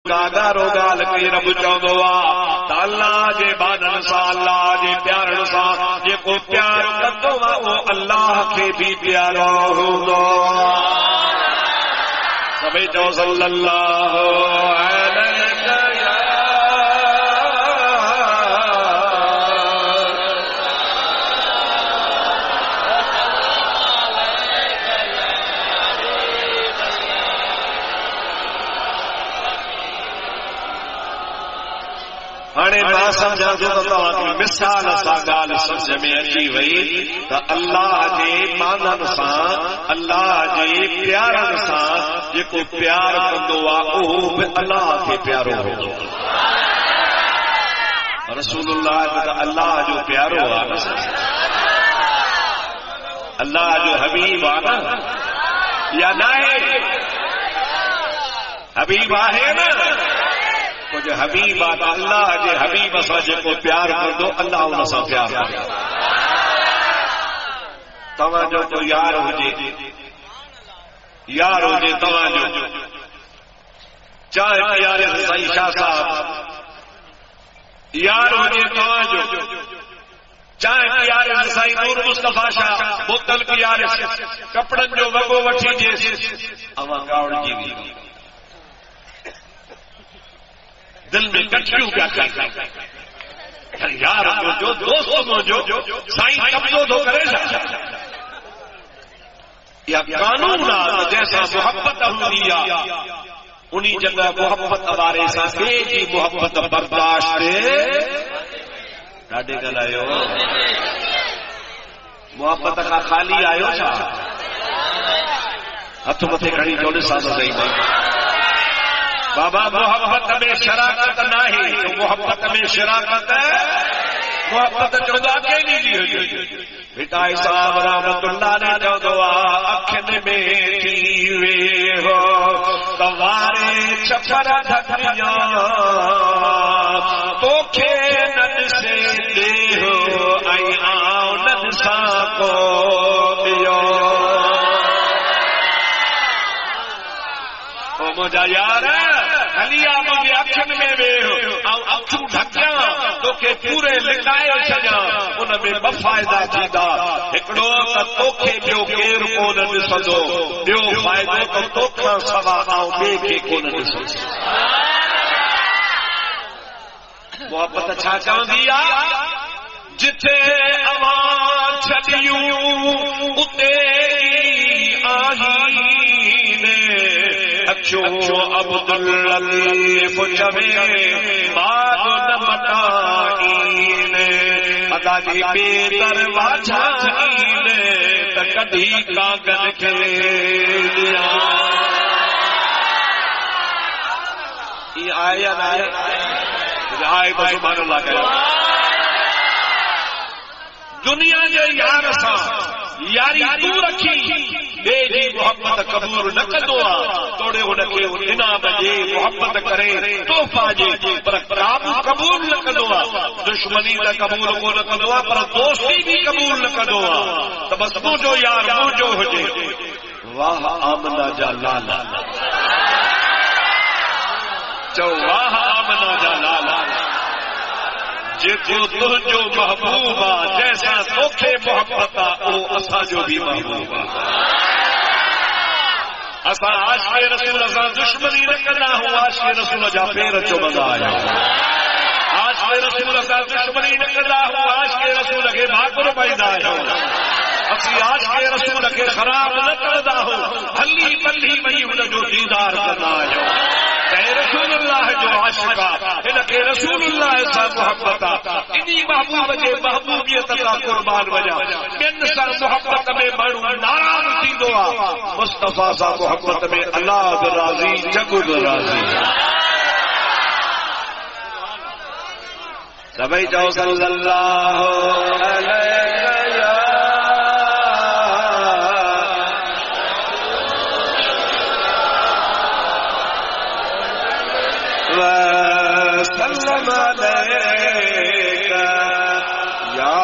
کاغارو گال کئی رب چاہدو تا اللہ جے بادن سا اللہ جے پیارن سا جے کو پیار کردو وہ اللہ کے بھی پیارا ہوندو سبھی جو صلی اللہ علیہ ہانے ما سمجھا جو تو مثال سا گال سمجھ میں اچھی وئی تا اللہ جے مانن سا اللہ جے پیارن سا جے پیار کندو او اللہ کے پیارو ہو رسول اللہ اللہ جو پیارو آ اللہ جو حبیب آنا یا نائے حبیب آئے نا جو حبیب آتا اللہ جے حبیب اسا جے کو پیار کر دو اللہ انہاں سا پیار کر دو تمہاں جو تو یار ہو جے تمہاں جو چاہے یار سائی شاہ صاحب یار ہو جے تمہاں جو چاہے یار سائی نور مصطفیٰ شاہ بوتل کی یار کپڑن جو وگو وٹھی جے اما کاوڑ جی بھی دل میں کٹھیوں کیا کرتا یار جو دوستوں جو سائیں قبضو دو کرے جا یا قانون جیسا محبت ہویا انہی جگہ محبت ہمارے ساتھ کی محبت برداشت ڈاڈے گل آئے محبت کا خالی آئے ہو ہاتھ متے کھڑی جو ساتھ نہیں بابا محبت میں شراکت نہیں تو محبت میں شراکت ہے محبت چودہ کے نہیں بیٹا صاحب رحمت اللہ نے چودہ اکھن میں تیوے ہو توارے چپر دھکیاں تو کھینن سے دے ہو آئی آنن سا کو دیو مجھا یار علی آمد اکھن میں بے ہو اکھو ڈھکیاں تو کہ پورے لکائے سجا ان میں بفائدہ جیدہ اکڑو کا توکھے جو کیر کو نہ سدو جو فائدہ تو توکھا سوا آؤ بے کے کو نہ سدو محبت اچھا چاہوں دیا جتے امان چھڑیوں اتے آہینے اچھو عبداللطیف جبے باد نمٹائینے ادا جی بیتر واجھائینے تکدھی کاغذ کے دیا یہ آیا آئے تو سبحان اللہ کہا دنیا جو یار سا یاری تو رکھی بے جی محبت قبول نہ کدو توڑے انکے انہا بجے محبت کرے تو پاجے پر قبول نہ کدو دشمنی نہ قبول کو نہ کدو پر دوستی بھی قبول نہ کدو تو بس تو جو یار وہ جو ہو جے واہ آمنہ جا لالا جو واہ آمنہ جا لالا جیتو تو جو محبوبہ جیسا توکھے محبتا او اسا جو بھی محبوبہ اسا عاشق رسول اسا دشمنی نہ کرنا ہوں عاشق رسول جا پیر چو مزا آیا عاشق رسول اسا دشمنی نہ کرنا ہوں عاشق رسول کے بھاگر پیدا آیا اسی عاشق رسول کے خراب نہ کرنا ہوں ہلی پلی مئی ان جو دیدار کرنا آیا رسول اللہ جو عاشقہ انکہ رسول اللہ سا محبتا انہی محبوب جے محبوبیت کا قربان وجہ من سا محبت میں مڑو نارام تھی دعا مصطفیٰ سا محبت میں اللہ راضی جگد راضی سبھی جو صلی اللہ علیہ وسلم عليك يا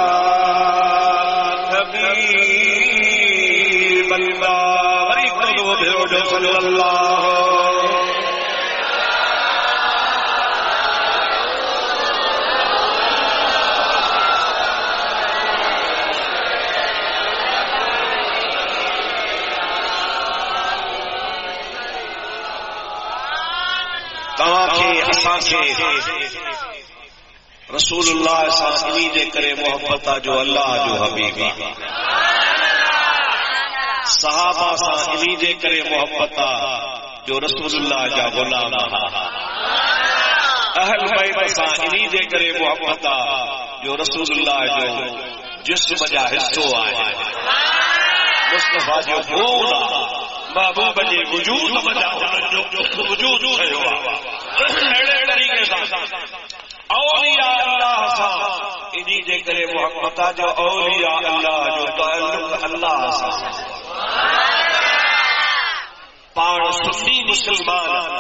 حبيب الله صلى الله رسول اللہ ساسنی دے کرے محبت جو اللہ جو حبیبی صحابہ ساسنی دے کرے محبت جو رسول اللہ جا غلام اہل بیت ساسنی دے کرے محبت جو رسول اللہ جو جسم جا حصو آئے مصطفیٰ جو بولا محبوب جی وجود بجا جو وجود ہے ایڑے طریقے سے اولیاء اللہ سا انہی جے کرے محبت جو اولیاء اللہ جو تعلق اللہ سا پان سنی مسلمان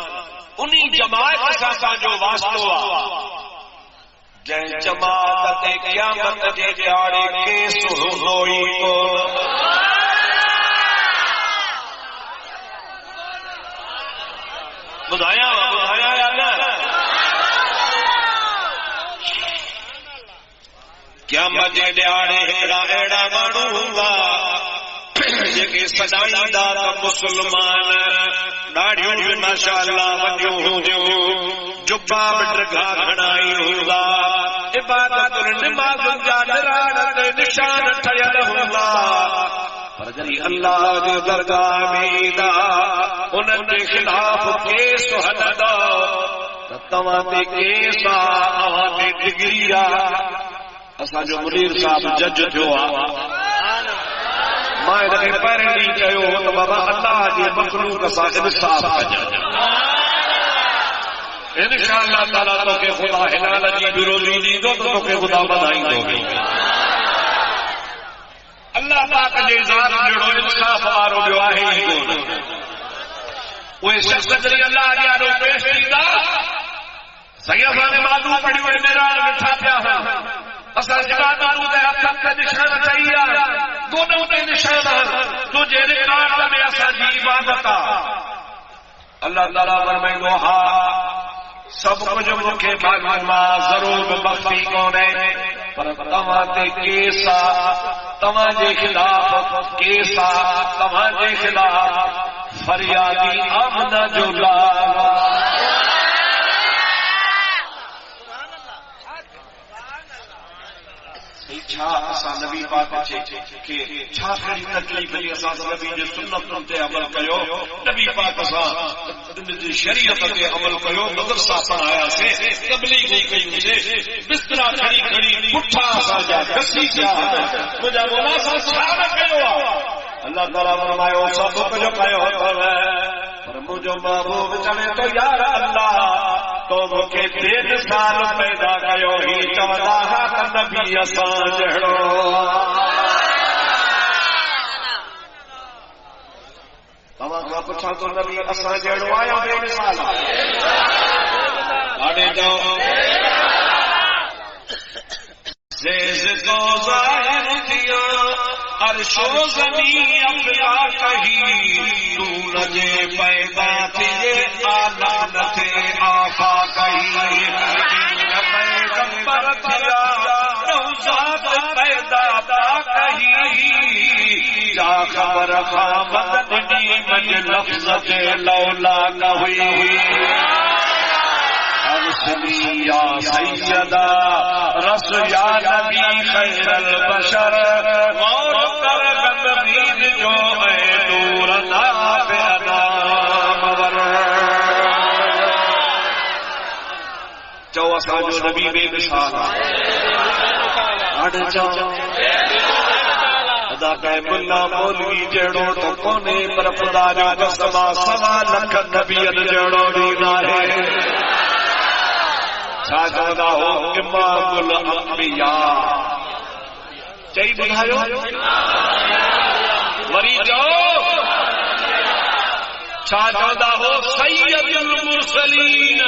انہی جماعت سا جو واسطو جن جماعت قیامت جے دیاڑے کیس ہوئی کو بدھایا یا نہ کیا مجھے دیاڑے ایڑا مانو ہونگا جے سجائی دار مسلمان ڈاڑیوں بھی ماشاءاللہ وڈیوں ہوں جبا بٹرگا گھڑائی ہونگا عبادت نماز جا ڈراڑ نشان ٹھیل ہونگا پر جی اللہ جو درگاہ میدا انہوں کے خلاف کیس حلدا تواتے کیسا آواتے ڈگریا اسا جو منیر صاحب جج جو میں نے پہلی چیو تو بابا اللہ جی مخلوق سا انصاف کجا انشاءاللہ تعالیٰ تو کہ خدا حلال جی بروزی دی دو تو کہ خدا بدائی دو گی اللہ پاک جی ذات جڑو انصاف آرو جو آہی ہی دو وہ شخص جلی اللہ جی آرو پیش دیدہ سیدہ نے معلوم پڑی ہوئے میرا رکھا پیا ہے اصل جبادہ رو دے اپنا کا نشان چاہیے دونوں دے نشان تو جیرے کارتا میں ایسا جی عبادتا اللہ تعالیٰ فرمائے گو سب کچھ مکھے بھگوان ضرور بختی کونے پر تمہاتے کیسا تمہاتے خلاف کیسا تمہاتے خلاف فریادی آمنہ جو لاغا چھا اسا نبی پاک چھے کہ چھا کھڑی تکلیف علی اسا نبی جو سنت تے عمل کیو نبی پاک اسا شریعت تے عمل کیو مدرسہ پڑھایا سے تبلیغ کئی سے بستر کھڑی کھڑی پٹھا اسا جا کسی کیا مجھا مولا سا سارا کیو اللہ تعالی فرمایا سب کچھ کیو ہے پر مجھو محبوب چلے تو یار اللہ تو مکے 3 سال پیدا کیو ہی چودا کا نبی اساں جڑو تمام کا پچھا تو نبی اساں جڑو آیا بے مثال اڑے جو زیز تو ظاہر کیا عرش و زمین اپنا کہی تو نجے پیدا تیرے آلان تھے آفا کہی پیغمبر تھیا نوزاد پیدا تا کہی جا خبر خامد نیمج لفظت لولا نہ ہوئی ارسلی یا سیدہ رس یا نبی خیر البشر غور کر غمین جو اے نور ناب انام ور جو اسا جو نبی بے مثال اڑ جاؤ ادا کہ ملا مولوی جڑو تو کونے پر خدا جو قسما 1.25 لکھ نبی جڑو دینا ہے چاہتا ہو امام الانبیاء چاہیے بڑھائیو وری جاؤ چاہتا ہو سید المرسلین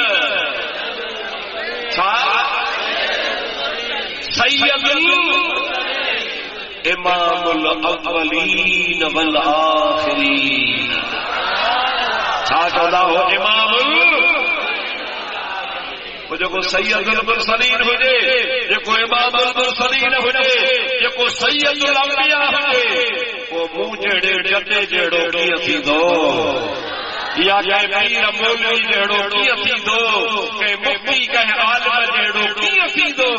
سید امام الاولین والآخرین چاہتا ہو امام جو کو سید المرسلین ہو جے جو کو امام المرسلین ہو جے جو کو سید الانبیاء ہو جے وہ منہ جڑے جتے جڑو کی اسی دو یا کہ پیر مولوی جڑو کی افیدو کہ مفتی کہ عالم جڑو کی افیدو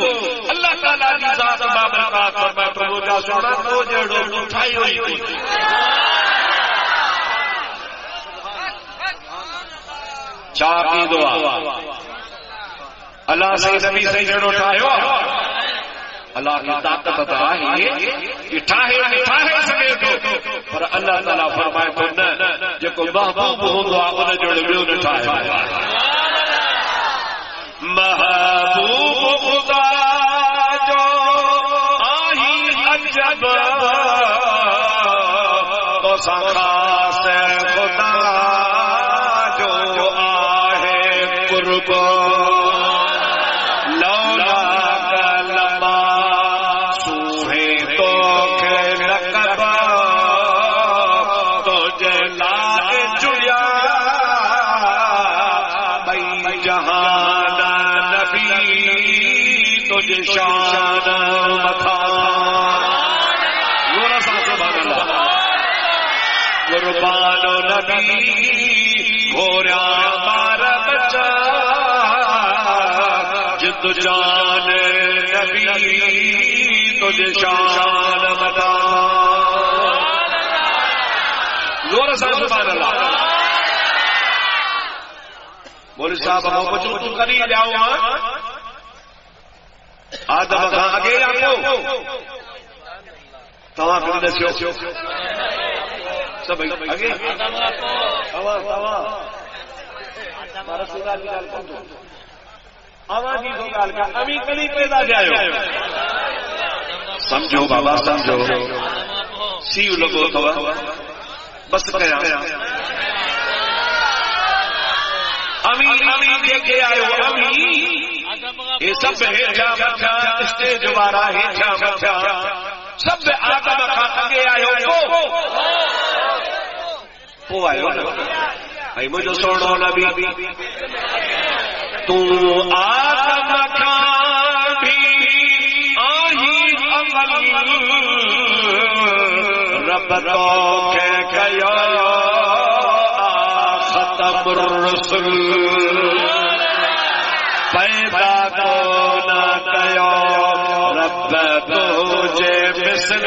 اللہ تعالیٰ کی ذات بابرکات فرمائے پرو جا سونا تو جڑو اٹھائی ہوئی تھی چاہ کی دعا اللہ سے نبی سے جڑو اٹھائیو اللہ کی طاقت عطا ہے کہ ٹھاہے سکے تو پر اللہ تعالیٰ فرمائے تو نہ جکو محبوب ہو دعا ان جڑ بیو نہ ٹھاہے محبوب خدا جو آہی عجب تو خاص خدا جو آہے قرب شان متھا نور سبحان اللہ قربان نبی گھوڑا مار بچہ جد جان نبی تجھ شان متھا نور سبحان اللہ مولوی صاحب ہم بچوں تو کری لیاؤ آدم کا آگے آپ توا کر دسو سب آگے توا رسول اللہ کی گل کو آواز دی گل کا ابھی کلی پیدا جاؤ سمجھو بابا سمجھو سی لگو توا بس کیا امی دیکھے آئے امی یہ سب ہیٹھا بچا اسٹیج وارا ہیٹھا بچا سب آدم کا اگے آئے وہ آئے بھائی مجھے سوڑو نبی تو آدم کا بھی آہی عمل رب تو کہ گیا ختم الرسل پیدا کو نہ کیا رب تجھے مثل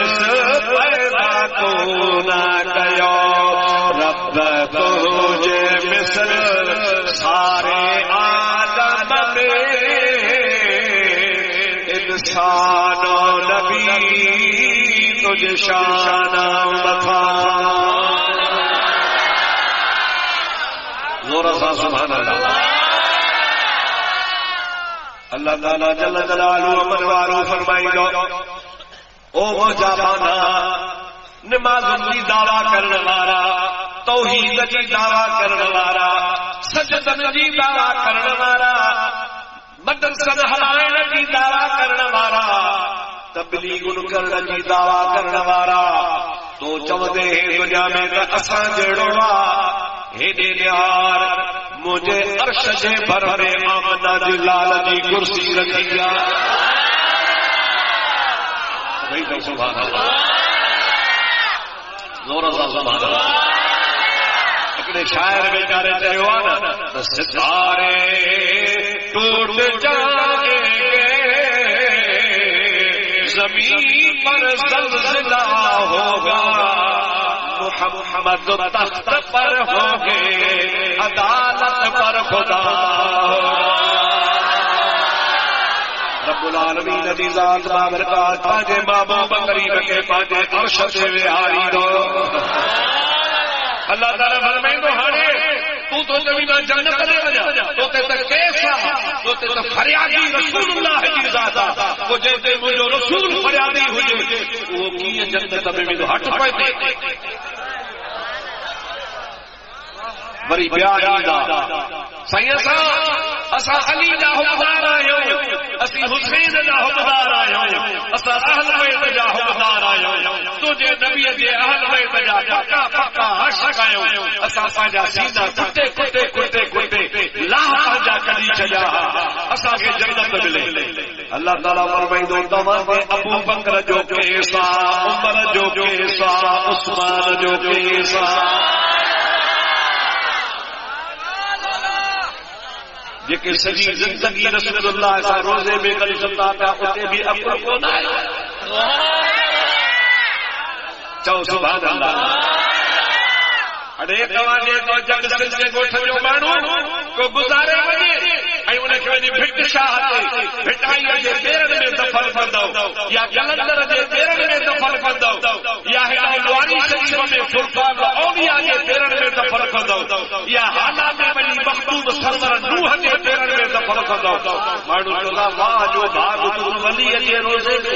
پیدا کو نہ کیا رب تجھے مثل سارے آدم میں انسان و نبی تجھے شان متھا زور سے سبحان اللہ اللہ تعالیٰ جل جلالہ امن وارو فرمائی گو او مجابانا نماز کی دعویٰ کرنے والا توحید کی دعویٰ کرنے والا سجدن کی دعویٰ کرنے والا مدرسہ حلائن کی دعویٰ کرنے والا تبلیغ کرنے کی دعویٰ کرنے والا تو چودے دنیا میں اساں جڑوا ہے دیار مجھے عرش سے بھرے آمنا جلال کی کرسی رکھی گیا سبحان اللہ زور سے سبحان اللہ اکڑے شاعر بیچارے چاہیے ستارے ٹوٹ جائیں گے زمین پر زلزلہ ہوگا محمد تخت پر ہوگے عدالت پر خدا رب العالمین دی ذات بابرکات پاجے بابا بکری رکھے پاجے عرش سے ویاری دو اللہ تعالیٰ فرمائیں تو ہانے تو زمین جنت لے وجہ تو تے کیسا تو تے فریادی رسول اللہ کی ذات وہ جیسے مجھے رسول فریادی ہوئے وہ کی جنت میں بھی ہٹ پائے بری پیاری دا سائیں اسا علی دا حکمدار آئے اسی حسین دا حکمدار آئے اسا اہل بیت دا حکمدار آئے تجھے نبی دے اہل بیت دا پکا پکا عاشق آئے اسا پاجا سیدھا کتے کتے کتے کتے لاہ پاجا کدی چلا اسا کے جنت ملے اللہ تعالیٰ فرمائیں دو تمام ابو بکر جو کیسا عمر جو کیسا عثمان جو کیسا جیکے سجی زندگی رسول اللہ کا روزے میں کل سنتا تھا اتے بھی اپر کو نہ چاہو سبحان اللہ اڑے توانے تو جگ سن کے گوٹھ جو مانو کو گزارے وجے اي ان کي وڃي ڀٽ شاهه تي ڀٽائي جي پيرن ۾ دفن ڪندو يا جلندر جي پيرن ۾ دفن ڪندو يا هلواري شريف ۾ فرقان اولياء جي پيرن ۾ دفن ڪندو يا حالا ۾ وڃي مخدوم سرور نوح جي پيرن ۾ دفن ڪندو ماڻهو چولا واہ جو باغ تو ولي جي روزي ۾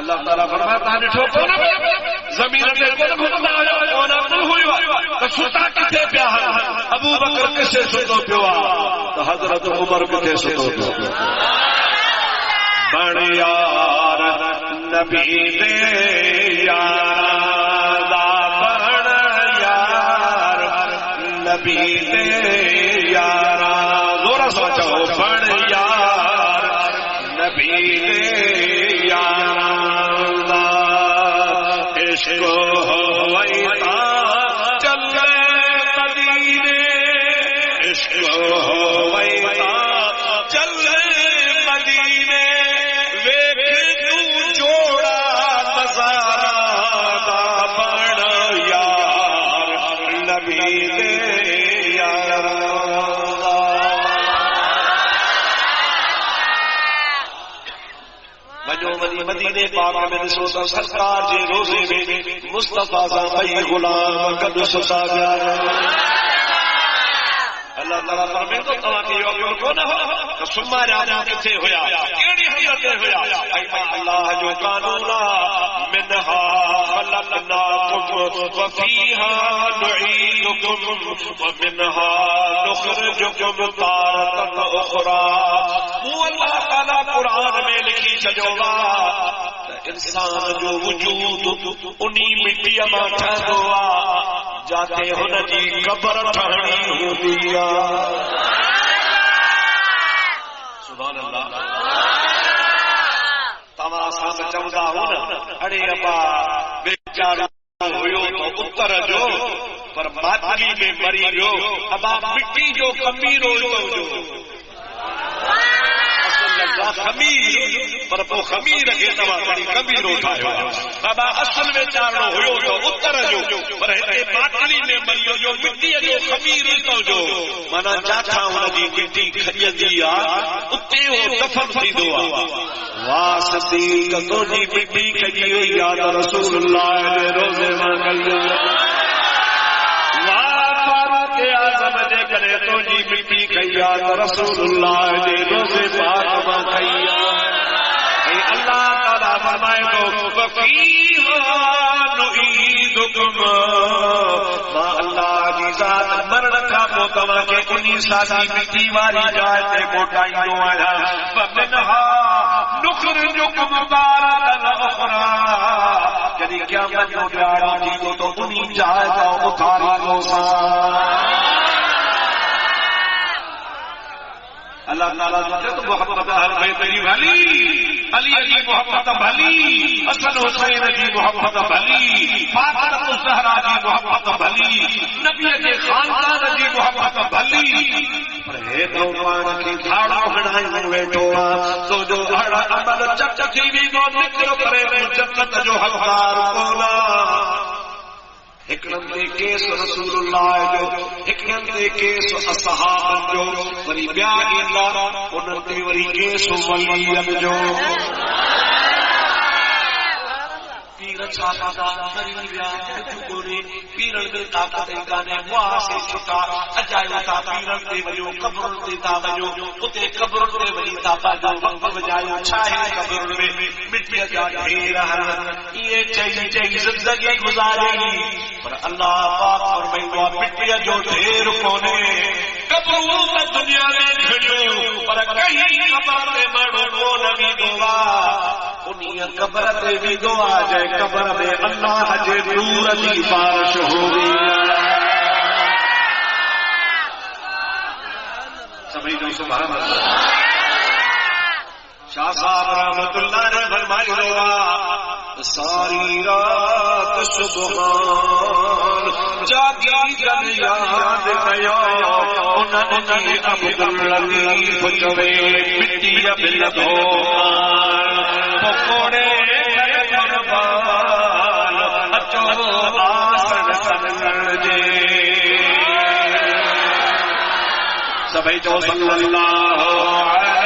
اللہ تعالیٰ فرماتا ہے ڈٹھو کون زمین تے کون گھمدا آیا کون عبد ہوئی تو ستا کتے پیا ابو بکر کسے ستو پیا تو حضرت عمر کتے ستو پیا بڑ یار نبی دے یار دا بڑ یار نبی دے یار زورا سوچو بڑ یار نبی دے یار عشق ہوئیتا چل مدینے عشق ہوئیتا چل مدینے ویکھ تو جوڑا نظارہ دا بڑ یار نبی دے یار مدینے پاک میں رسول سرکار جی روزے میں مصطفیٰ زائی غلام قد ستا گیا اللہ تعالیٰ فرمائے تو تمام کی عمر کو نہ ہو تو سمارا جا کتے ہویا کیڑی حضرت ہویا اے اللہ جو قانونا منہا خلقناکم وفیہا نعیدکم ومنہا نخرجکم تارتا اخرى وہ اللہ تعالیٰ قرآن میں لکھی چھجولا انسان جو وجود انہی مٹی اما ٹھہروا جاتے ہن جی قبر ٹھہرنی ہوندی آ سبحان اللہ تما سان چودا ہن اڑے ابا بیچارو ہویو تو اتر جو پر ماتلی میں مری جو ابا مٹی جو کمی رو جو خمیر پر پو خمیر کے تما بڑی خمیر اٹھایا بابا اصل میں چارو ہویو تو اتر جو پر ہے ماتلی میں مریو جو مٹی جو خمیر تو جو مانا چاچا ان دی مٹی کھجی آ اتے وہ دفن تھی دو واسطی تو جی مٹی کھجی ہوئی یا رسول اللہ دے روزے مانگل اعظم دے کرے تو جی مٹی کھیا رسول اللہ دے روزے پاک ما کھیا اے اللہ تعالی فرمائے تو وفیہا نعیدکم ما اللہ دی ذات مرن کا موتما کے کنی ساتھی مٹی والی جائے تے موٹائی دو آیا ومنہا نخرجکم تارتا اخرى یعنی قیامت جو ڈاڑی تھی تو انہی جائے گا اتاری دو سا اللہ تعالیٰ نے تو محبت اہل بیت علی علی محبت بھلی حسن حسین کی محبت بھلی فاطمہ الزہرا کی محبت بھلی نبی کے خاندان کی محبت بھلی پر ہے تو مان کی دھاڑا بنائی بیٹھو تو جو دھاڑا عمل چچی بھی کو ذکر کرے جنت جو حقدار کولا ایک دے کیس رسول اللہ جو ایک دے کیس اصحاب جو وری بیا ایندا انہاں تے وری کیس ولی جو پیر چھاپا دا مری بیا گورے پیرن دے طاقت گانے وا سے چھٹا اجایا تا پیرن دے ویو قبر تے تا ویو اتے قبر تے ولی تا پا جو وقت بجایا چھائے قبر میں مٹی دا ڈھیر یہ چئی زندگی گزارے پر اللہ پاک فرمائے کو مٹیا جو ڈھیر کونے قبروں میں دنیا میں کھڑیوں پر کہیں قبر میں مڑو کو نبی دعا انہیں قبر تے بھی دعا جائے قبر میں اللہ جے نور دی بارش ہوگی سمجھو سبحان اللہ شاہ صاحب رحمت اللہ نے فرمایا ہوا ساری رات سبحان جاگی جب یاد کیا انہوں نے عبداللطیف جوے مٹی بل دھوان پکوڑے قربان اچو آسن سن جے سبھی جو صلی اللہ علیہ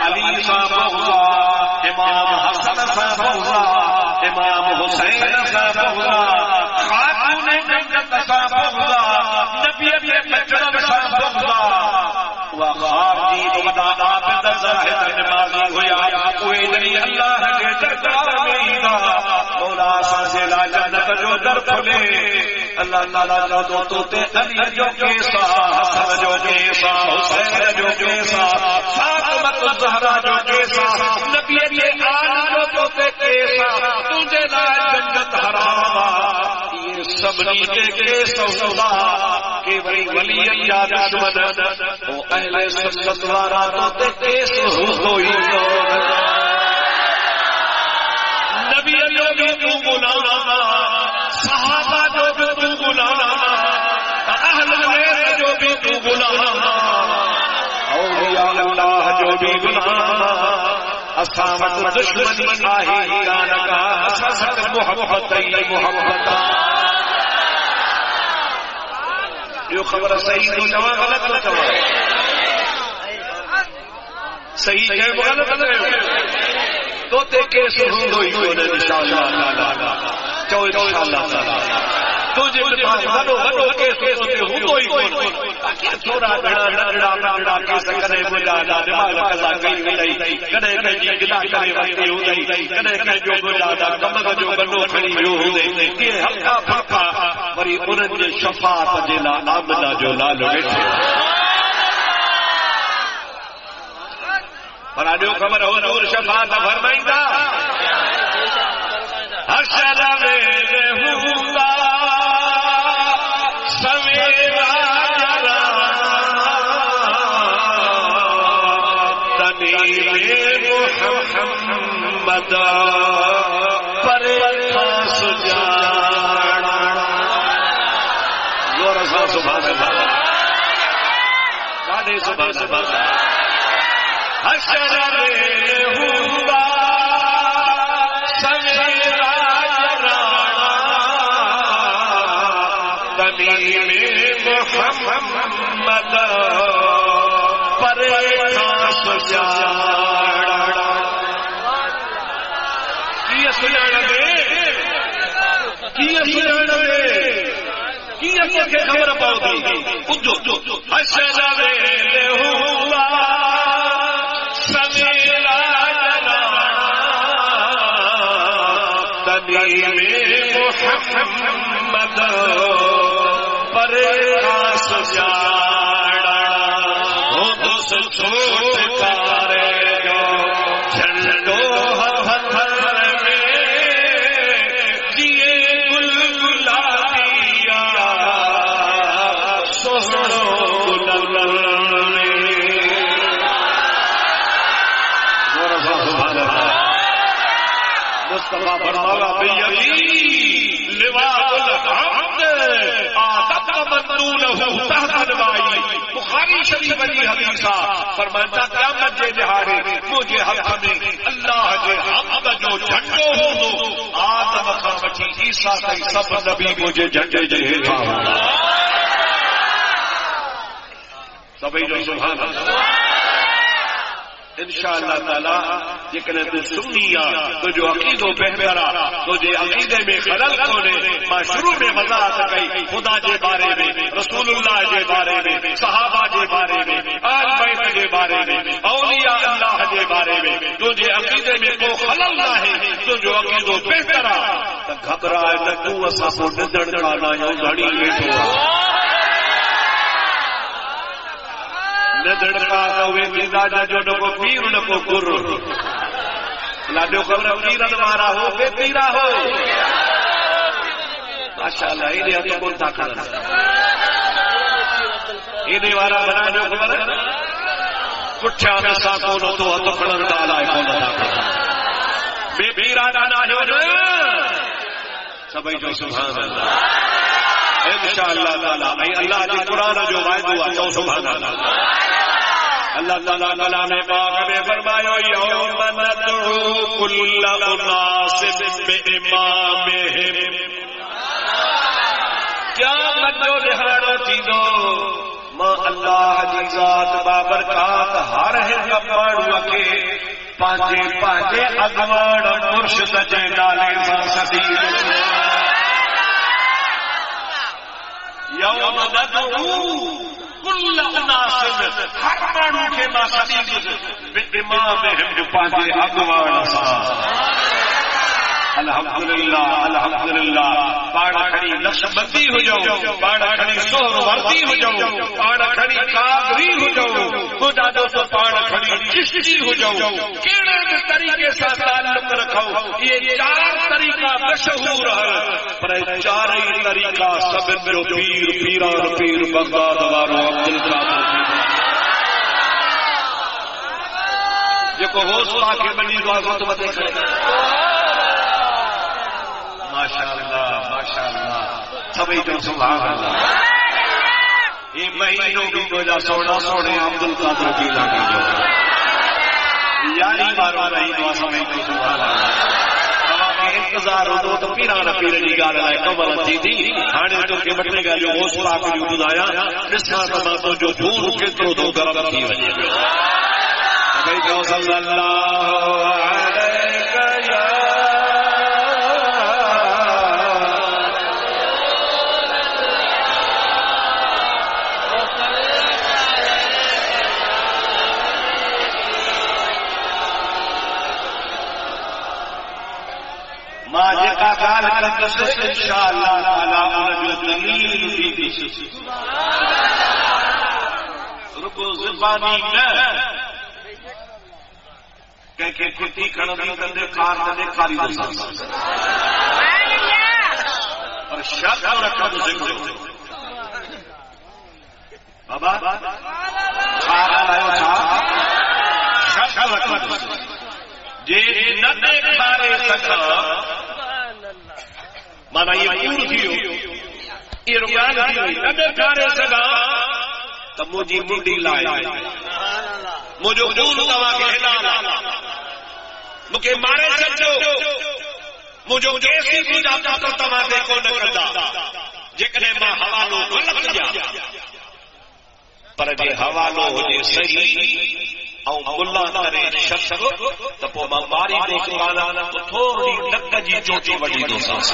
علی صاحب امام حسن صاحب امام حسین صاحب خاتون جنت صاحب نبی کے مجرم صاحب وخارجی ودا عابد زاہد نمازی ہویا کوئی نہیں اللہ کے دربار میں تھا مولا سے لا جنت جو در کھلے اللہ تعالی جو توتے علی جو کیسا حسن جو کیسا حسین جو کیسا فاطمہ الزہرا جو کیسا نبی کے آل جو توتے کیسا تجھے لا جنت حرام یہ سب نیچے کیسا ہوگا کہ ولی اللہ دشمن وہ اہل سنت وارا توتے کیسا ہوئی نبی جو بھی تو بلانا صحابہ جو بھی تو بلانا اہل بیت جو بھی تو بلانا اولیاء اللہ جو بھی بلانا اسامت دشمنی آہی جانکا اساسک محبت یہ خبر صحیح تو جواب غلط تو جواب صحیح جواب غلط نہیں تو تے کیس ہوئی ہونے انشاءاللہ تعالی چو انشاءاللہ تعالی تجھے بڑو بڑو کیس ہوتے ہوں کوئی کون چھوڑا بڑا لڑا لڑا کیس کرے بلا دماغ قضا کئی نہیں کنے کنے جی گلا کرے وقتی ہو گئی کنے کنے جو بلا دا کمگ جو بنو کھڑی ہو گئی کہ ہلکا پھاپا وری انہن جے شفاعت جلا آمنہ جو لالو بیٹھے پر آجو خبر ہو نور شفاعت فرمائندہ حشر میں ہوگا سویرا تنیر محمد پر خاص جانا زور سا سبحان اللہ سبحان سبحان حشر میں ہوگا سویرا تنیر محمد پر خاص جانا کی سجانا کی خبر پاؤ گی حشر میں ہوگا سویرا تنیر محمد پر خاص جانا ہو تو چھوٹ کارے جو جھنڈو ہتھر میں جیے گل گلابیا سوہرو مصطفیٰ فرمایا بیدی لواء الحمد آدم مندولہ تحت نوائی بخاری شریف کی حدیث فرماتا قیامت کے دہاڑے مجھے حق میں اللہ کے حق کا جو جھنڈو ہو آدم کا بچی عیسیٰ کا سب نبی مجھے جھنڈے دے تھا سبھی جو سبحان اللہ انشاءاللہ تعالی جکنے تو سنیا تو جو عقید و بہترا تو جو عقیدے میں خلل کونے ماں شروع میں وضاحت کئی خدا کے بارے میں رسول اللہ کے بارے میں صحابہ کے بارے میں آل بیت کے بارے میں اولیاء اللہ کے بارے میں تو جو عقیدے میں کو خلل نہ ہے تو جو عقید و بہترا تو گھبرائے نہ تو اسا کو ندڑ کھانا یوں گھڑی بیٹھو ندڑکا ہوئے کرداجہ جو نکو پیر نکو گر لاڈو قبر پیر انوارا ہو بے پیرا ہو ماشاءاللہ انہیں تو کون تھا کرنا انہیں وارا بنا جو قبر کچھا میں ساکونو تو ہتو کھڑن ڈالا ہے کون تھا کرنا بے پیرا نانا جو جو سبھی جو سبحان اللہ انشاءاللہ تعالی اللہ کی قرآن جو وعد ہوا تو سبحان اللہ اللہ تعالیٰ کلام پاک میں فرمایا یوم ندعو کل اناس بامامہم قیامت جو دہاڑو تھیندو ماں اللہ جی ذات بابرکات ہر ہر پاڑو کے پانچے پانچے اگواڑ مرشد جے ڈالے سدید یوم ندعو کل اناس ہر مانو کے ما صدیق بامامہم جو پانچے اگواڑ سا الحمدللہ الحمدللہ پاڑا کھڑی نقشبندی ہو جاؤ پاڑا کھڑی سہر وردی ہو جاؤ پاڑا کھڑی قادری ہو جاؤ خدا دو تو پاڑا کھڑی چشتی ہو جاؤ کیڑے طریقے سے تعلق رکھو یہ چار طریقہ مشہور ہے پر چار ہی طریقہ سب جو پیر پیران پیر بغداد وارو عبدالقادر جے کو حوصلہ کے بنی دعا کو تو بتے کرے ماشاءاللہ ماشاءاللہ سبھی جو سبحان اللہ یہ مہینوں کی وجہ سونا سونے عبدالقادر کی لاگی جو یعنی بارو رہی دعا سبھی جو سبحان اللہ انتظار ہو تو پیرانا پیرنی گال لائے کمال تھی تھی ہانے تو کے بٹنے کا جو حوصلہ کو جو بدایا نسا سما تو جو دور کترو تو گرم تھی وجہ سبھی جو صلی اللہ علیہ یا ماجے کا کال کرد سے انشاءاللہ تعالی جو دلیل دی رکو زبانی نہ کہ کتی کھڑی کندے کار دے کاری دے اور شک رکھا تو ذکر بابا کار لائے تھا شک رکھا تو جے نہ دیکھارے سکا مانا یہ پور تھیو یہ رکان تھیو نہ دیکھارے سکا تو مجھے مڈی لائے مجھے خون دوا کے ہلالا مکے مارے سکو مجھے کیسی پوجا پتر تماتے کو نہ کردا جکنے ماں حوالو غلط جا پر جے حوالو ہو جے صحیح او ملا کرے شخص تو پو ماری دے قرآن تو تھوڑی لک جی چوٹی وڈی دو ساس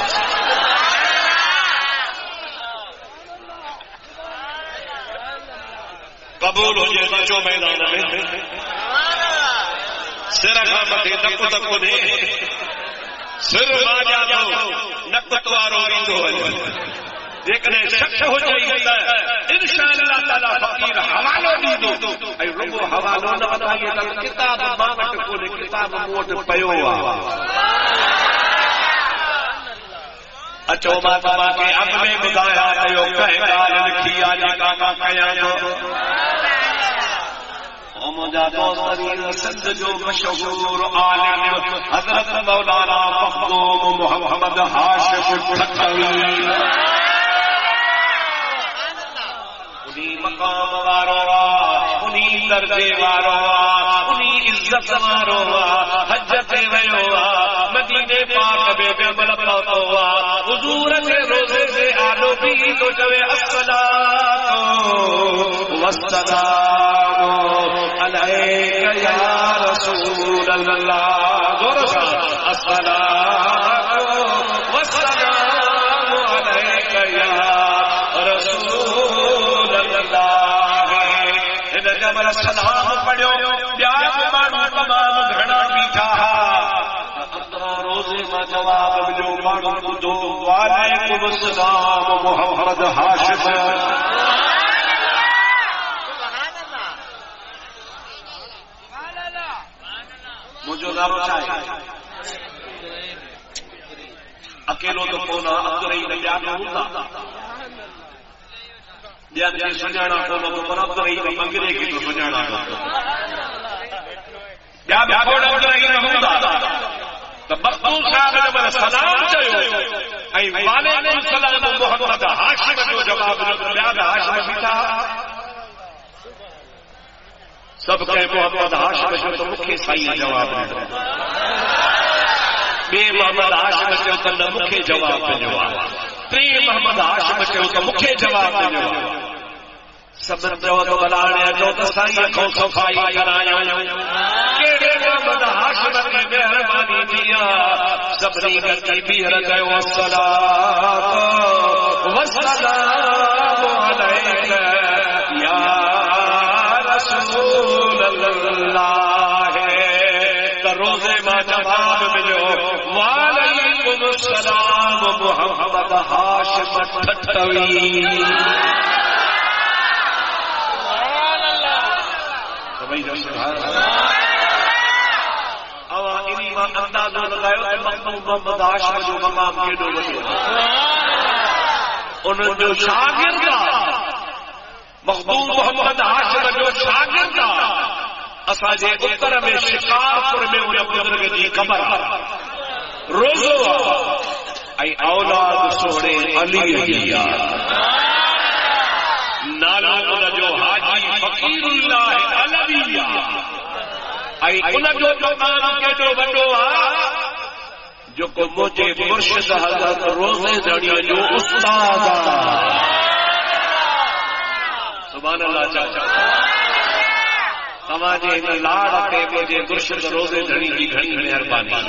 قبول ہو جائے بچوں میدان میں سر متے نک تکو دے سر باجا دو نک توارو دو دیکھنے شخص ہو جائے انشاءاللہ تعالی فقیر حوالو دی دو اے ربو حوالو نہ بتائیے تو کتاب مانٹ کو نے کتاب موٹ پیو اچو ماتا کے اب میں بدایا پیو کہے گال لکھیا جے کا کیا جو او مجا دوستری سند جو مشہور عالم حضرت مولانا مخدوم محمد ہاشم ٹھکوی مقام وارو درجے وارو انہی عزت وارو حجت ویو مدینے پاک بے بیمل پاکو حضور کے روزے سے آلو بھی تو جوے الصلاة والسلام علیک یا رسول اللہ دور سا الصلاة والسلام علیک یا رسول اللہ جب السلام پڑھو پیار مانو تمام گھڑا بیٹھا روزے کا جواب ملو مانو دو وعلیکم السلام محمد ہاشم مجھے نہ بچائے اکیلو تو کونا عبد الرحیم بیان ہوتا بیان کی سنجانا کونا تو پر عبد الرحیم منگلے کی تو سنجانا یا بیان عبد الرحیم ہوتا تو مقبول صاحب جب سلام چاہیے ای وعلیکم السلام محمد ہاشم جو جواب بیان ہاشم بیٹا سب کہے محمد ہاشم جو تو مکھے سائی جواب بے محمد ہاشم جو تو مکھے جواب جواب تی محمد ہاشم جو تو مکھے جواب جواب سب جو تو بلانے جو تو سائی کو صفائی کرایا کیڑے محمد ہاشم کی مہربانی دیا صبری کرتی بھی رکھے والصلاۃ والسلام علیک یا رسول اللہ روزے میں جواب ملو وعلیکم السلام محمد ہاشم ٹھٹوی اندازہ لگاؤ مخدوم محمد ہاشم جو مقام کیڈو وڈو انہوں جو شاگرد مخدوم محمد ہاشم جو شاگرد اساجے اتر میں شکارپور میں انہیں بزرگ جی قبر روزو ای اولاد سوڑے علی علیہ نالا انہ جو حاجی فقیر اللہ علویہ ای انہ جو مقام کیڈو وڈو جو کو مجھے مرشد حضرت روزے جڑی جو استاد سبحان اللہ چاچا تماجے لاڑ کے مجھے مرشد روزے جڑی کی گھنی مہربانی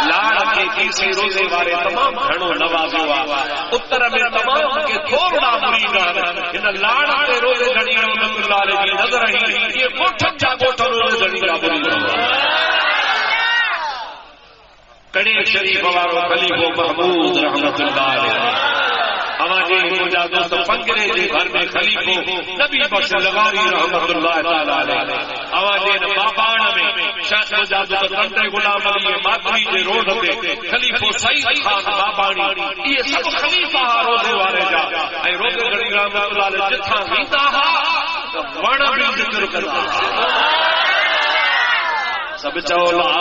لاڑ کے کسی روزے والے تمام گھڑوں نوازو اتر میں تمام کے تھوڑا مرید ان لاڑ کے روزے جڑی رحمت اللہ علیہ کی نظر ہی یہ گوٹھن جا گوٹھن روزے جڑی کا مرید کڑے شریف وارو خلیفہ محمود رحمت اللہ علیہ ہمارے مجھا دوست پنگرے جی گھر میں خلیفہ نبی بخش لغاری رحمت اللہ تعالی علیہ ہمارے بابان میں شاہ مجھا دوست کنٹے غلام علی ماتری جے روڈ پہ خلیفہ سعید خان بابانی یہ سب خلیفہ روزے والے جا اے روزے گھڑی رحمت اللہ علیہ جتھا ویندا ہا وڑ بھی ذکر کرتا سب چو لا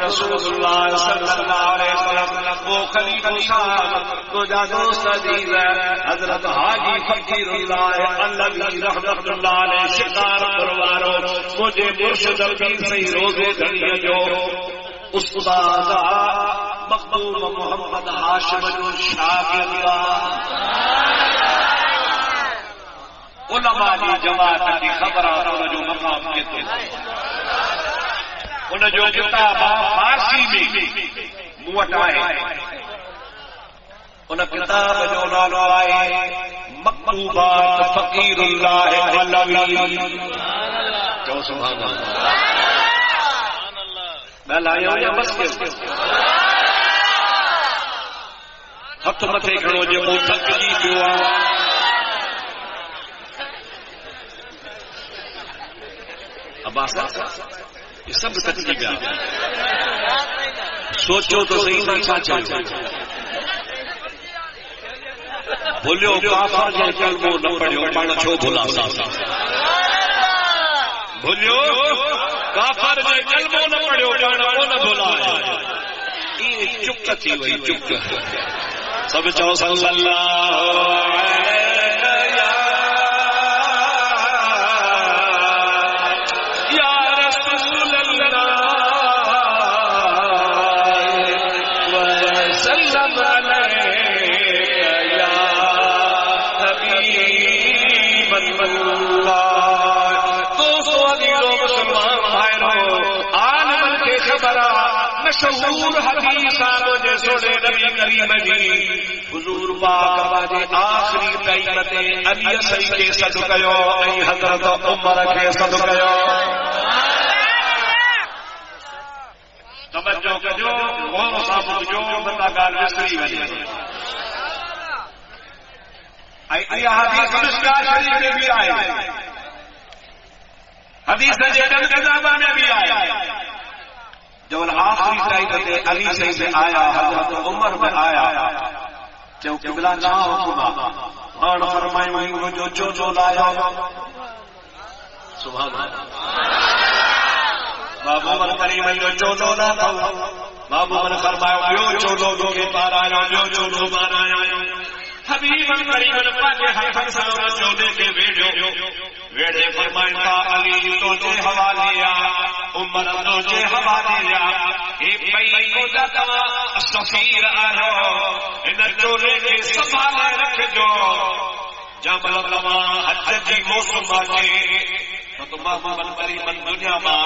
رسول اللہ صلی اللہ علیہ وسلم وہ خلیفہ صاحب کو جا دوست عزیز حضرت حاجی فقیر اللہ علوی رحمت اللہ علیہ شکار پروارو مجھے مرشد الپیر سے روزے دھڑیے جو استاد مخدوم محمد ہاشم جو شاگرد علماء کی جماعت کی خبرات جو مقام کے تھے ان جو کتاب فارسی میں موٹ آئے ان کتاب جو نالو آئے مکتوبات فقیر اللہ علوی جو سبحان اللہ میں لایا ہوں یا بس کے ہتھ متھے کھڑو جو وہ تھک جی جو عباس یہ سب تقریبات سوچو تو صحیح نہ چاچا بولو کافر جے کلمو نہ پڑھو پڑھ چھو بھلا سا بولو کافر جے کلمو نہ پڑھو پڑھ کو نہ بھلا یہ چک تھی وہی چک سب چاہو صلی اللہ یا رسول اللہ وسلم مشہور حدیث آنے سوڑے نبی کریم جی حضور پاک باجے آخری قیمت علی سید کے صدقیو ای حضرت عمر کے صدقیو توجہ کجو غور صاحب جو بندہ گال مصری وجہ ای حدیث مشکا شریف میں بھی آئے حدیث جیدن کتابہ میں بھی آئے جب آخری قیمت علی سے آیا حضرت عمر میں آیا جو قبلہ نہ حکما اور فرمائے ہوئی وہ جو چولو لایا سبحان اللہ بابو عمر کریم جو چولو لاتا بابو عمر فرمایا جو چولو دو کے پار آیا جو چولو بار آیا حبیب کریم پاکے ہاتھ سے چولے کے ویڑے فرمائتا علی تو جے حوالیا عمر تو جے حوالیا ایک پئی کو جاتا سفیر آیا ان چولے کے سنبھالے رکھ جو جب لگا حج جی موسم آجے تو محمد کریم دنیا ماں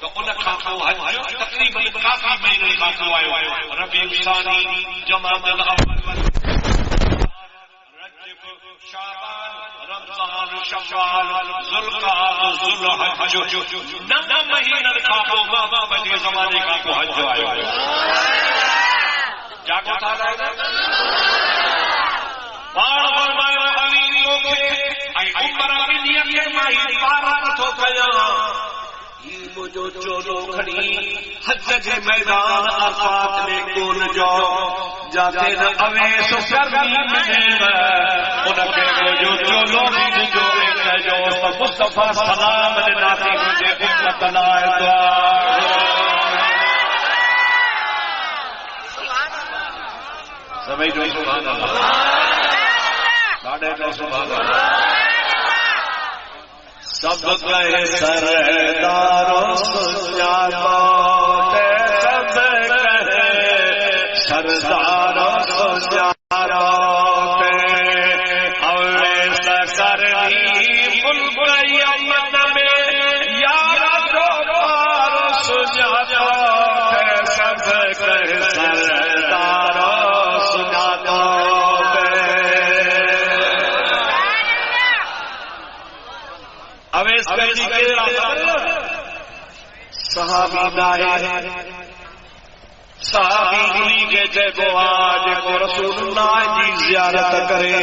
تو ان کھاکو حج تقریباً کافی مہینے کھاکو آئے ربیع ثانی جماد الاول رجب شعبان رمضان شوال ذوالقعدہ ذوالحج 9 مہینے کھاکو بابا بجے زمانے کھاکو حج آئے کیا کو تھا رہے گا پاڑ فرمایا علی لوگے ای عمر بن یہ ماہی پارا تو کیا یہ جو چولو کھڑی حج کے میدان عرفات میں کون جو جاتے نہ اویس گرمی میں ان کے جو چولو بھی جو مصطفیٰ سلام ناتی مجھے امت لائے دعا سبھی جو سبحان اللہ ساڑھے جو سبحان اللہ سب کہے سرداروں سجادوں سب کہے سرداروں سجادوں اویس کرنی ملک یمن میں یارا دوبار سجادوں سب کہے سرداروں سجادوں اویس کرنی کے صحابی دائے صحابی کے جب آج کو رسول اللہ کی زیارت کرے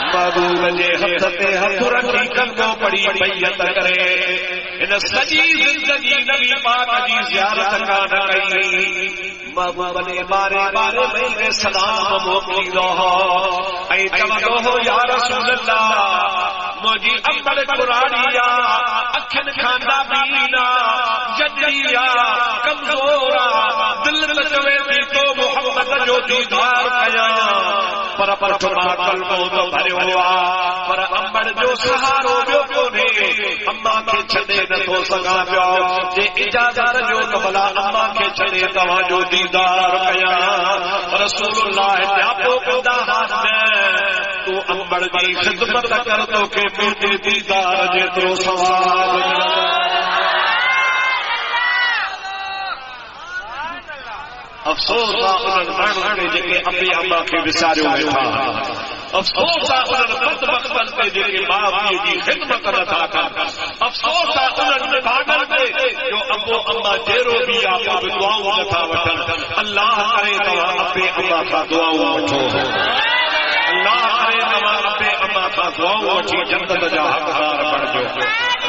محبوب جے حضرتے ہتھ رکھی کندوں پڑی بیعت کرے ان سجی زندگی نبی پاک کی زیارت کا نہ گئی محبوب نے بارے بارے میں سلام موکلی دو اے چمدو ہو یا رسول اللہ مجھے امبر قرآنیا اکھن کھاندہ بینا جدیا کمزورا دل لچوے دی تو محمد جو دیدار کیا پر فرما قلبوں تو بھرے ہوا پر امبر جو سہارو جو کونے اماں کے چھڑے نہ تو سگا جو جے اجازت جو کبلا اماں کے چھڑے تواں جو دیدار کیا رسول اللہ جاپو کندہ ہاتھ میں تو امبر دی خدمت کر دو کہ میرے دیدار جیترو سوال افسوس انہوں نے جنہیں اپنی اماں کے وسارے ہوئے تھا افسوس انہوں نے بدبختن پہ جنہیں باپ کی خدمت کرتا تھا افسوس انہوں نے بھاگل پہ جو ابو اماں جیرو بھی آپ کو دعاؤں تھا وطن اللہ کرے تو اپنے اماں کا دعاؤں اٹھو اللہ کرے نواں ابے اما کا دعا وچی جنت جا حقدار بن جو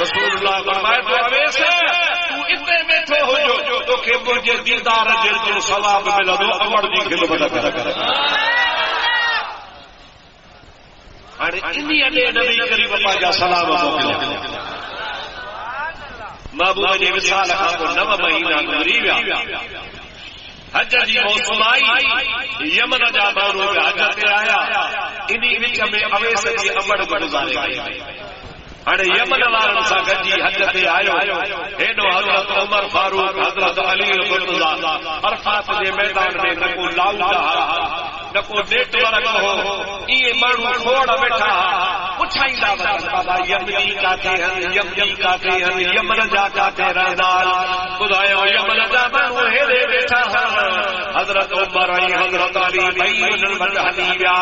رسول اللہ فرمائے تو اویس تو اتنے بیٹھے ہو جو تو کہ مجھے دیدار جے تو ثواب ملے دو امر دی خدمت کر ہن انہی دے نبی کریم پاک سلام موکلیا محبوب جی وصال کا کو نو مہینہ گزری ویا حج جی موسم آئی یمن جا مانو حج تے آیا انہی وچ میں اویس جی امر گزارے ہن یمن والن سا گجی حج تے آیو ہیڈو حضرت عمر فاروق حضرت علی رضی اللہ عرفات دے میدان میں نہ کو لاؤ نہ کو نیٹ ورک ہو یہ مانو کھوڑ بیٹھا پوچھائندا بابا یمنی کاتے ہیں یمنی کاتے ہیں یمن جا کاتے رہنال خدایا یمن جا مانو ہیرے بیٹھا حضرت عمر حضرت علی بھائی من حنیفہ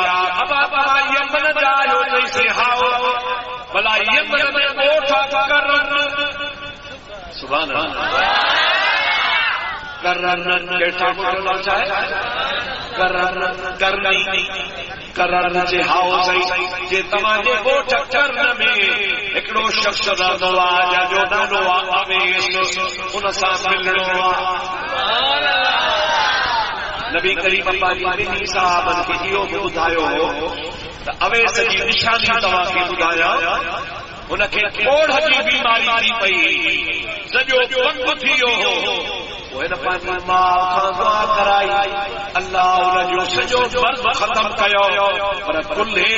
ابا یمن جاؤ جیسے ہاؤ بلا یمن میں اٹھا کر سبحان اللہ کرن بیٹھا بولنا چاہے کرن جے ہاؤ صحیح جے تماجے گوٹھ کرن میں ہکڑو شخص دا نواز جو نانو اویس ان سان ملنو نبی کریم پاک نے صاحب کے ایو ٻڌايو اویس جی نشانی توا کے ٻڌايا ان کے کوڑ جی بیماری تھی پئی سجو پنگ تھيو وہ ان پاک ماں کان دعا کرائی اللہ ان جو سجو مرض ختم کيو پر کلے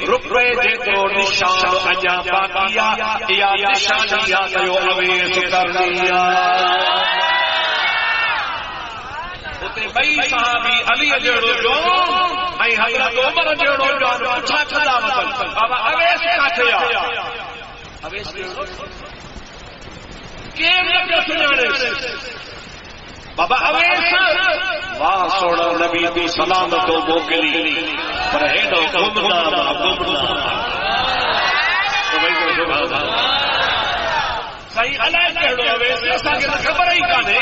روپے جے تو نشان اجا باقیا یا نشانیا کيو اویس کرنیا بئی صحابی علی جڑو جو ائی حضرت عمر جڑو جو پوچھا کھدا وطن بابا اویس کاٹھے اویس کیم لگے سنانے بابا اویس واہ سونا نبی دی سلامت و موکلی پر ہیڈو گمنا تو بھئی سبحان اللہ صحیح علی جڑو اویس اساں کے خبر ہی کانے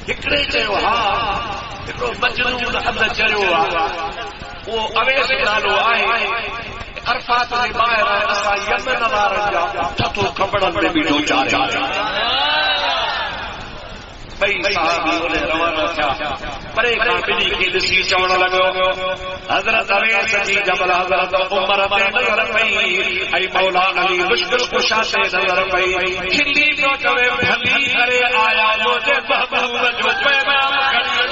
ہکڑے چیو ہاں ہکڑو مجنون اندر چیو وہ اویس نالو آئے عرفات دے باہر اسا یمن وارن جا ٹھٹو کپڑن میں بیٹھو چارے بھئی صحابی انہیں روانہ تھا پرے کھا بنی کی دسی چوڑ لگو حضرت اویس جی جبل حضرت عمر تے نظر پئی ائی مولا علی مشکل کشا تے نظر پئی کھلی تو چوے بھلی کرے آیا مجھے محبوب جو پیغام کری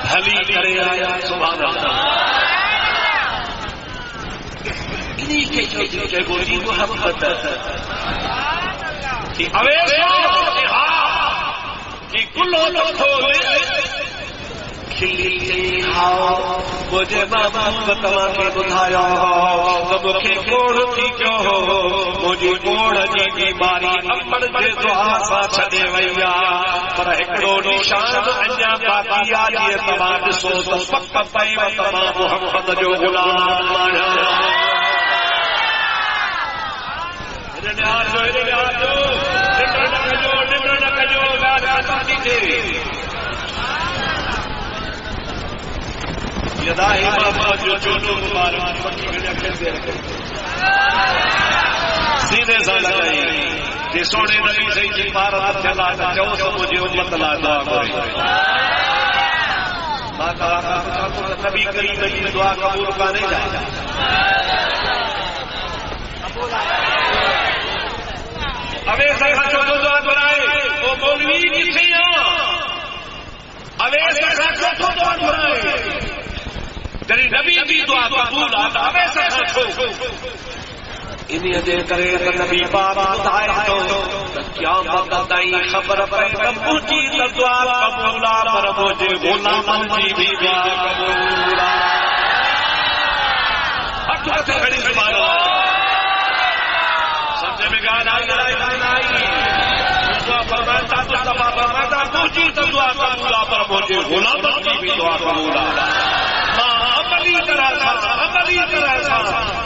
بھلی کرے آیا سبحان اللہ انہی کے جو گوری محبت کہ اویس کہ کلو تو کھولے کھلی کھاؤ مجھے محبوب تما کے بدھایا تو مکھے کوڑ تھی کیوں ہو مجھے کوڑ جی بیماری امر جے دعا سا چھڈے ویا پر ہکڑو نشان اñا باقیا جے تما ڏسو تو پک پئی تما محمد جو غلام سینے سے لگائی کہ سونے نبی سے عبارت چلا جو سب مجھے امت لا دعا کرے نبی کریم کی دعا قبول کا نہیں جائے اویس کا جو دعا کرائے وہ مولوی کسی اویس کا جو دعا کرائے جنہی نبی کی دعا قبول آتا اویس کا انہی دے کرے نبی پاک بتائے تو قیامت تائیں خبر پہ پہنچی تو دعا قبول پر مجھے غلام جی بھی دعا قبول اٹھا سے کھڑی سبحان اللہ سمجھے میں گانا آئی دعا فرماتا تو دعا فرماتا پہنچی تو دعا قبول پر مجھے غلام جی بھی دعا قبول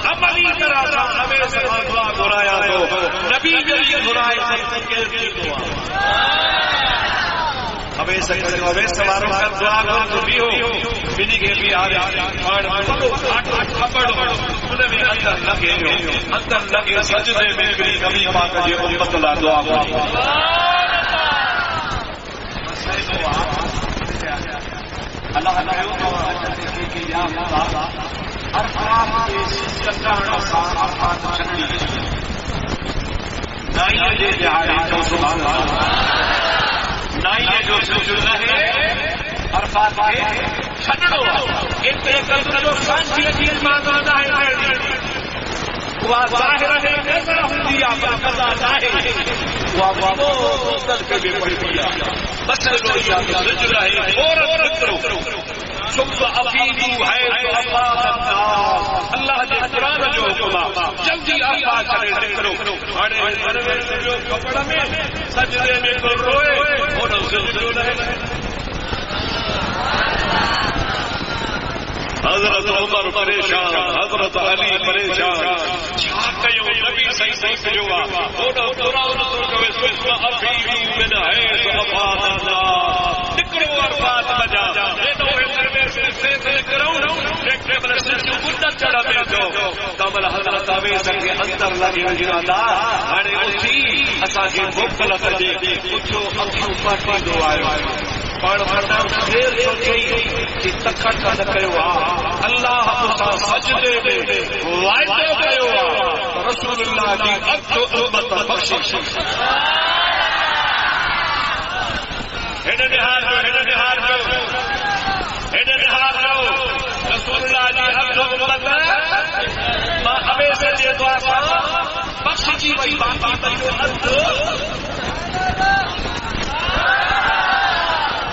عملی طرح تھا ہمیں سبحان دعا گرایا تو نبی جلی گرائے سے دعا اوے سکو اوے سوارو کر دعا کرو تو بھی ہو بنی کے بھی آ رہے پڑھ پڑھو انہیں بھی اندر لگے ہو اندر لگے سجدے میں بھی کبھی پاک جی امت اللہ دعا کرو اللہ نے کہ یا خدا ہر خراب کے چکر صاحب چھڑی نہیں یہ دیہاڑی تو سبحان اللہ نہیں جو سجود ہے عرفات کے چھڑو ایک جو سانسی چیز مانتا ہے وہ ظاہر ہے نظر ہوتی ہے قضا ظاہر وہ مستد کے بھی پڑھ دیا بس لو یا سجود ہے فوراً کرو ثم افیدوا حیث افاض الناس اللہ نے قرآن جو حکم جلدی افاض کرو بڑے جو کپڑا میں سجدے میں کو روئے اور سجود ہے حضرت عمر پریشان حضرت علی پریشان کیوں نبی صحیح صحیح جو اور قرآن کو ثم افیدوا من حیث افاض الناس نکلو عرفات بجا کمل حضرت آویز کے اندر لگے جنادا ہانے اسی اساں کی مختلف جے کچھ اپنی پاٹی دو آئے پڑھ پڑھنا پھر سوچی کہ تکھٹ کا کہوا اللہ تعالی سجدے میں وعدہ کہوا رسول اللہ کی اب امت بخشش ہن نہار رسول اللہ جی اب امت ما ابے سے دے دعا بخش جی وہی بات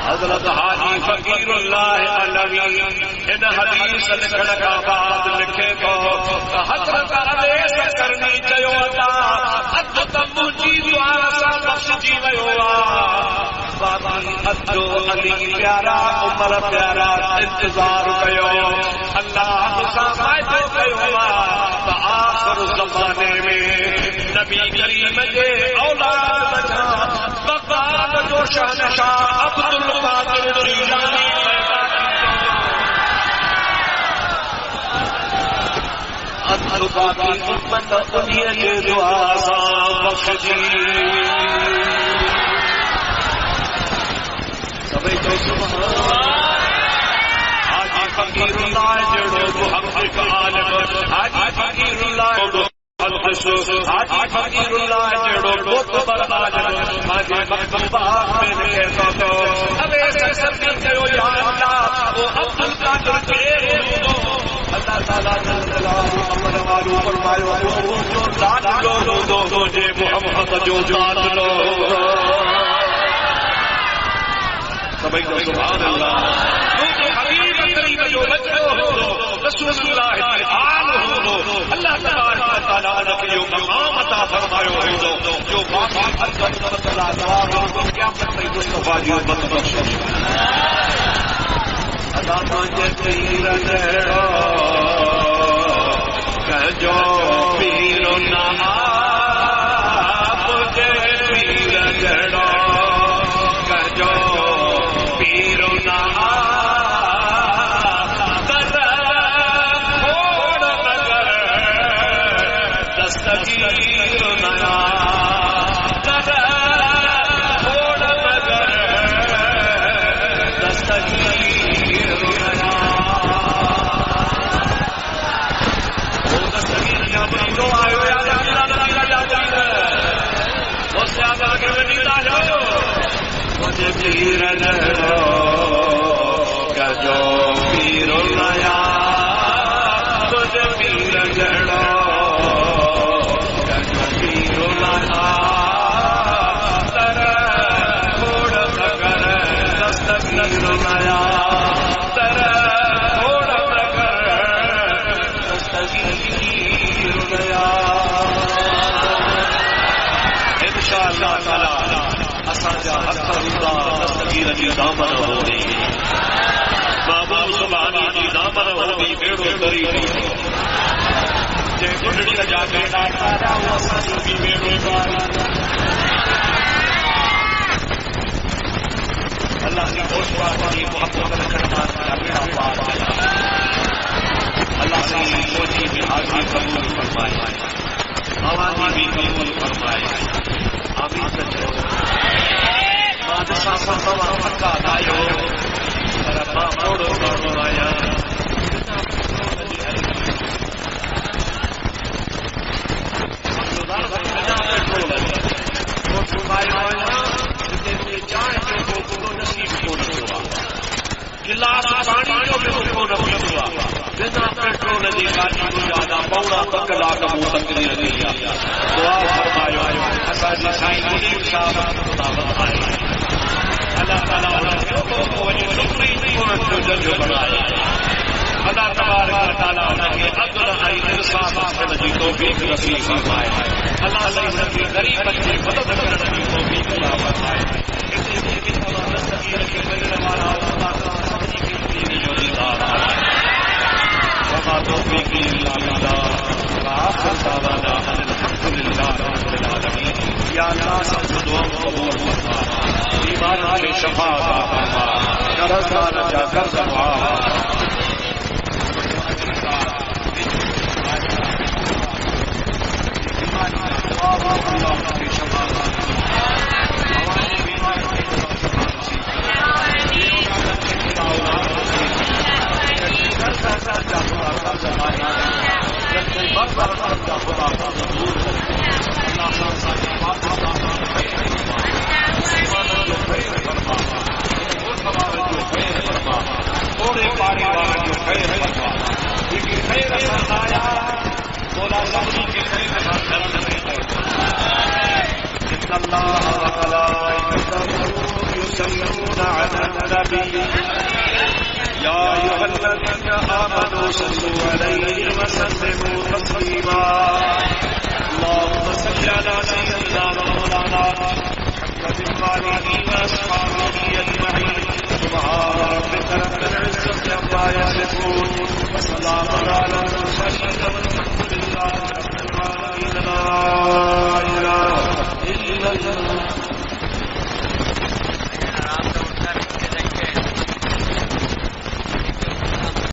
حضرت حاجی فقیر اللہ علوی ان حدیث لکھن کا بعد لکھے تو حضرت علیہ کرنی چیو تا اد تم جی دعا سا بخش جی ویو باقی ادو علی پیارا عمر پیارا انتظار کیو اللہ سا فائدہ کیو آخر زمانے میں نبی کریم کے اولاد بچا بغداد جو شہنشاہ عبد القادر جیلانی ادو باقی امت انہیں کے دعا سا بخش جی سبھی تو سبحان حاجی فقیر اللہ جڑو محمد عالم حاجی فقیر اللہ جڑو حاجی فقیر اللہ جڑو بہت بڑا عالم حاجی مکتوبہ میں کہتا تو اب ایسے سب کرو یا اللہ وہ عبد القادر کے اللہ تعالیٰ جلالہ امر والو فرمایا جو ذات لو دو جے محمد جو ذات لو سبھی کو سبحان اللہ کیونکہ حبیب کریم جو بچو ہو رسول اللہ کی آل ہو اللہ تبارک و تعالی نے جو مقام عطا فرمایا ہو جو باقی حضرت اللہ کو قیامت میں مصطفی کی امت بخشش ادا مجھے تیرا جڑو کہ جو پیر نہ مجھے پیر جڑو کہ جو پیر جڑو کہ جو پیر نیا تجھے پیر جڑو کہ جو پیر نیا تر تھوڑ مگر دستگیر نیا تر تھوڑ مگر دستگیر نیا انشاءاللہ تعالی اساجا اکثر اللہ دستگیر جی دامن ہو گئی بابا سبحانی جی دامن ہو گئی بیڑو کری جے گڈڑی کا جا کے ڈاکٹا رہا ہوا اساجو بھی بیڑو کاری محبت رکھنا بیڑا پار اللہ سے سوچی بھی حاضری قبول فرمائے آوازی بھی قبول فرمائے آمین سچو بادشاہ سبا پکا دایو ربا موڑو موڑو آیا گلاس پانی جو بھی کو نہ ہوا بنا پیٹرول دی گاڑی کو زیادہ پونا بکلا کا منہ تک نہیں رہی دعا فرمایا اسا جی سائیں منیر صاحب خدا بخائے اللہ تعالی کو وجہ نوکری کو جو بنایا اللہ تبارک و تعالی انہیں کے عدل اور انصاف سے دی توفیق نصیب فرمائے اللہ تعالی کے غریب بچے مدد کرنے کی توفیق عطا فرمائے اس کی تمام صغیر کے بڑے والا اللہ وما توفيقي إلا بالله وآخر دعوانا أن الحمد لله رب العالمين يا الله سبحانه قبول فرما ایمان کی شفاعت فرما درزدان جا کر دعا اللہ کی شفاعت يا أيها الذين آمنوا صلوا عليه وسلموا تسليما اللهم صل على سيدنا مولانا محمد وآله وأصحابه أجمعين سبحان ربك رب العزة عما يصفون وسلام على المرسلين والحمد لله رب العالمين لا إله إلا الله